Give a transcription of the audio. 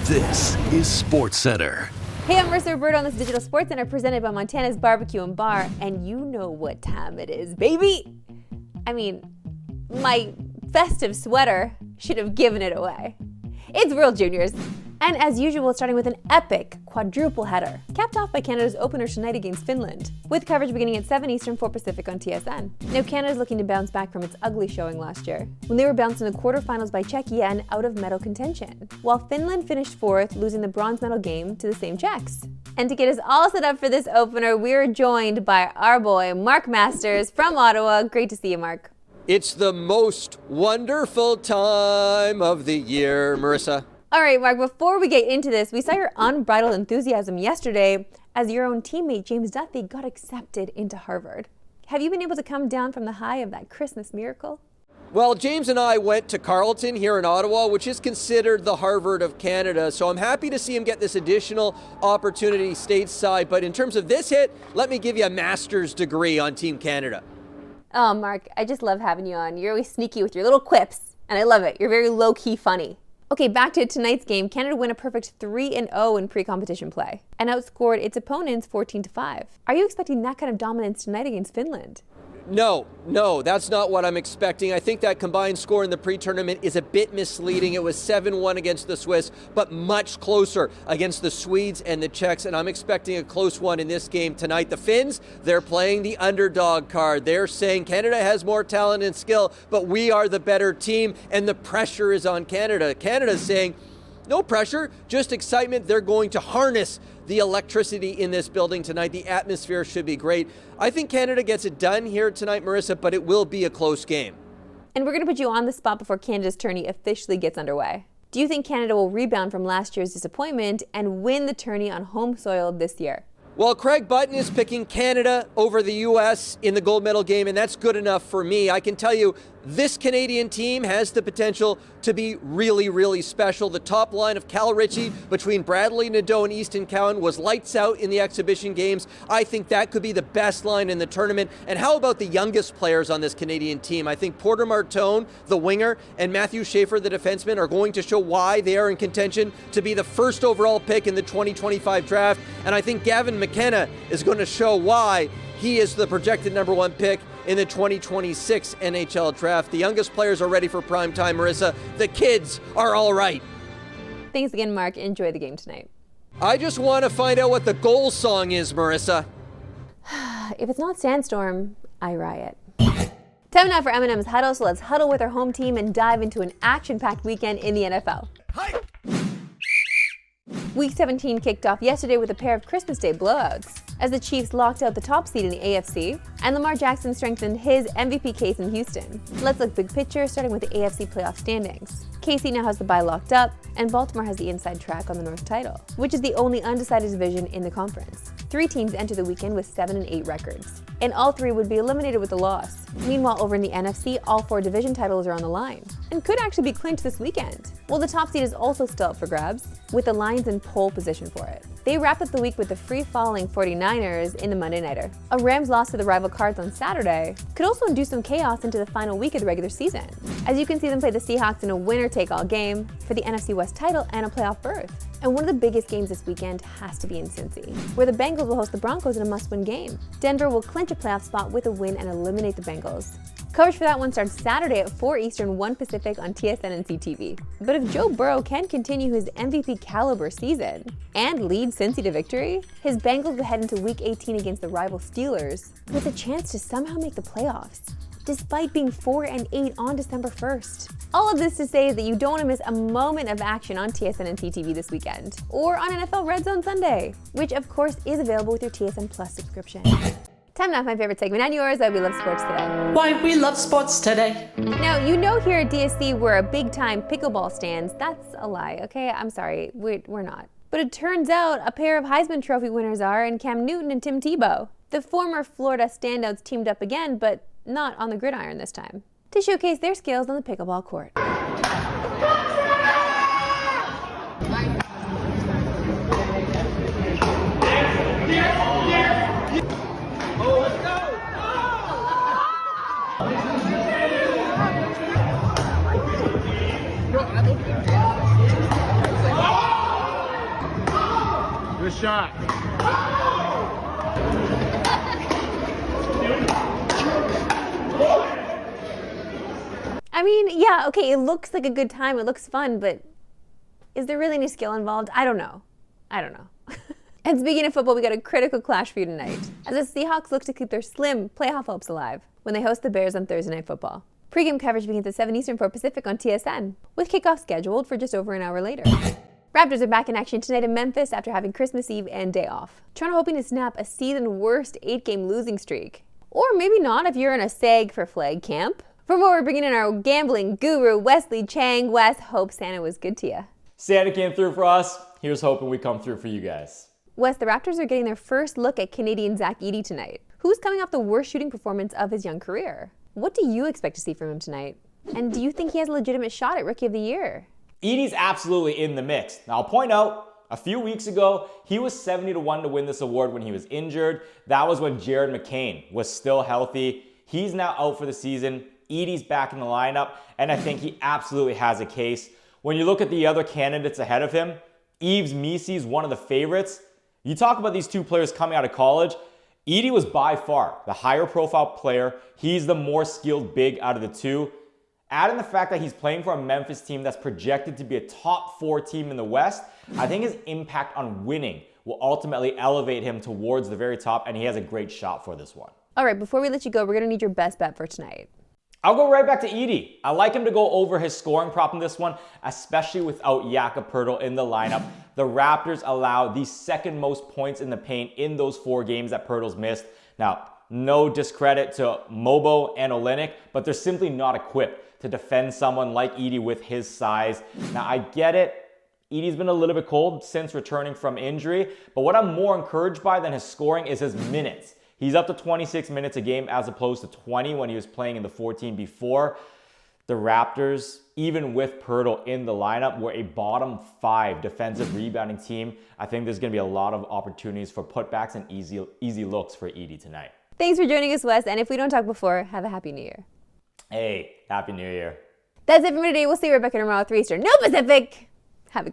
This is Sportscentre. Hey, I'm Marissa Roberto on this Digital Sportscentre presented by Montana's Barbecue and Bar, and you know what time it is, baby! I mean, my festive sweater should have given it away. It's World Juniors, and as usual, starting with an epic quadruple header, capped off by Canada's opener tonight against Finland, with coverage beginning at 7 Eastern, 4 Pacific on TSN. Now, Canada's looking to bounce back from its ugly showing last year, when they were bounced in the quarterfinals by Czechia and out of medal contention, while Finland finished fourth, losing the bronze medal game to the same Czechs. And to get us all set up for this opener, we're joined by our boy, Mark Masters from Ottawa. Great to see you, Mark. It's the most wonderful time of the year, Marissa. All right, Mark, before we get into this, we saw your unbridled enthusiasm yesterday as your own teammate, James Duthie, got accepted into Harvard. Have you been able to come down from the high of that Christmas miracle? Well, James and I went to Carleton here in Ottawa, which is considered the Harvard of Canada. So I'm happy to see him get this additional opportunity stateside. But in terms of this hit, let me give you a master's degree on Team Canada. Oh, Mark, I just love having you on. You're always sneaky with your little quips, and I love it. You're very low-key funny. Okay, back to tonight's game. Canada win a perfect 3-0 in pre-competition play and outscored its opponents 14-5. Are you expecting that kind of dominance tonight against Finland? No, that's not what I'm expecting. I think that combined score in the pre-tournament is a bit misleading. It was 7-1 against the Swiss, but much closer against the Swedes and the Czechs, and I'm expecting a close one in this game tonight. The Finns, they're playing the underdog card. They're saying Canada has more talent and skill, but we are the better team, and the pressure is on Canada. Canada's saying, no pressure, just excitement. They're going to harness the electricity in this building tonight. The atmosphere should be great. I think Canada gets it done here tonight, Marissa, but it will be a close game. And we're going to put you on the spot before Canada's tourney officially gets underway. Do you think Canada will rebound from last year's disappointment and win the tourney on home soil this year? Well, Craig Button is picking Canada over the U.S. in the gold medal game, and that's good enough for me. I can tell you this Canadian team has the potential to be really, really special. The top line of Cal Ritchie between Bradley Nadeau and Easton Cowan was lights out in the exhibition games. I think that could be the best line in the tournament. And how about the youngest players on this Canadian team? I think Porter Martone, the winger, and Matthew Schaefer, the defenseman, are going to show why they are in contention to be the first overall pick in the 2025 draft. And I think Gavin McKenna is going to show why he is the projected number one pick in the 2026 NHL draft. The youngest players are ready for prime time, Marissa. The kids are all right. Thanks again, Mark. Enjoy the game tonight. I just want to find out what the goal song is, Marissa. If it's not Sandstorm, I riot. Time now for Eminems Huddle, so let's huddle with our home team and dive into an action-packed weekend in the NFL. Hi. Week 17 kicked off yesterday with a pair of Christmas Day blowouts, as the Chiefs locked out the top seed in the AFC, and Lamar Jackson strengthened his MVP case in Houston. Let's look big picture, starting with the AFC playoff standings. KC now has the bye locked up, and Baltimore has the inside track on the North title, which is the only undecided division in the conference. 3 teams enter the weekend with 7-8 records, and all 3 would be eliminated with a loss. Meanwhile, over in the NFC, all 4 division titles are on the line, and could actually be clinched this weekend. Well, the top seed is also still up for grabs, with the Lions in pole position for it. They wrapped up the week with the free-falling 49ers in the Monday Nighter. A Rams loss to the rival Cards on Saturday could also induce some chaos into the final week of the regular season, as you can see them play the Seahawks in a winner-take-all game for the NFC West title and a playoff berth. And one of the biggest games this weekend has to be in Cincy, where the Bengals will host the Broncos in a must-win game. Denver will clinch a playoff spot with a win and eliminate the Bengals. Coverage for that one starts Saturday at 4 Eastern, 1 Pacific on TSN and CTV. But if Joe Burrow can continue his MVP caliber season and lead Cincy to victory, his Bengals will head into Week 18 against the rival Steelers with a chance to somehow make the playoffs, despite being 4-8 on December 1st. All of this to say that you don't want to miss a moment of action on TSN and CTV this weekend, or on NFL Red Zone Sunday, which of course is available with your TSN Plus subscription. Time now for my favorite segment and yours, Why We Love Sports Today. Why we love sports today. Now, you know here at DSC we're a big-time pickleball stands. That's a lie, okay? I'm sorry, we're not. But it turns out a pair of Heisman Trophy winners are in Cam Newton and Tim Tebow. The former Florida standouts teamed up again, but not on the gridiron this time, to showcase their skills on the pickleball court. a shot. I mean, yeah, okay, it looks like a good time, it looks fun, but is there really any skill involved? I don't know. And speaking of football, we got a critical clash for you tonight, as the Seahawks look to keep their slim playoff hopes alive when they host the Bears on Thursday Night Football. Pre-game coverage begins at 7 Eastern, 4 Pacific on TSN, with kickoff scheduled for just over an hour later. Raptors are back in action tonight in Memphis after having Christmas Eve and day off. Toronto hoping to snap a season-worst 8-game losing streak. Or maybe not if you're in a sag for flag camp. For more, we're bringing in our gambling guru, Wesley Chang. Wes, hope Santa was good to you. Santa came through for us. Here's hoping we come through for you guys. Wes, the Raptors are getting their first look at Canadian Zach Edey tonight, who's coming off the worst shooting performance of his young career. What do you expect to see from him tonight? And do you think he has a legitimate shot at Rookie of the Year? Edey's absolutely in the mix. Now, I'll point out, a few weeks ago, he was 70-1 to win this award when he was injured. That was when Jared McCain was still healthy. He's now out for the season. Edey's back in the lineup, and I think he absolutely has a case. When you look at the other candidates ahead of him, Yves Missy's one of the favorites. You talk about these two players coming out of college. Edey was by far the higher profile player. He's the more skilled big out of the two. Add in the fact that he's playing for a Memphis team that's projected to be a top 4 team in the West, I think his impact on winning will ultimately elevate him towards the very top, and he has a great shot for this one. All right, before we let you go, we're going to need your best bet for tonight. I'll go right back to Edey. I like him to go over his scoring prop in this one, especially without Jakob Poeltl in the lineup. The Raptors allow the second most points in the paint in those 4 games that Poeltl's missed. Now, no discredit to Mobo and Olynyk, but they're simply not equipped to defend someone like Edey with his size. Now, I get it. Edey's been a little bit cold since returning from injury, but what I'm more encouraged by than his scoring is his minutes. He's up to 26 minutes a game as opposed to 20 when he was playing in the 14 before. The Raptors, even with Poeltl in the lineup, were a bottom 5 defensive rebounding team. I think there's going to be a lot of opportunities for putbacks and easy looks for Edey tonight. Thanks for joining us, Wes, and if we don't talk before, have a Happy New Year. Hey, Happy New Year. That's it for me today. We'll see you right back here tomorrow at 3 Eastern. No Pacific!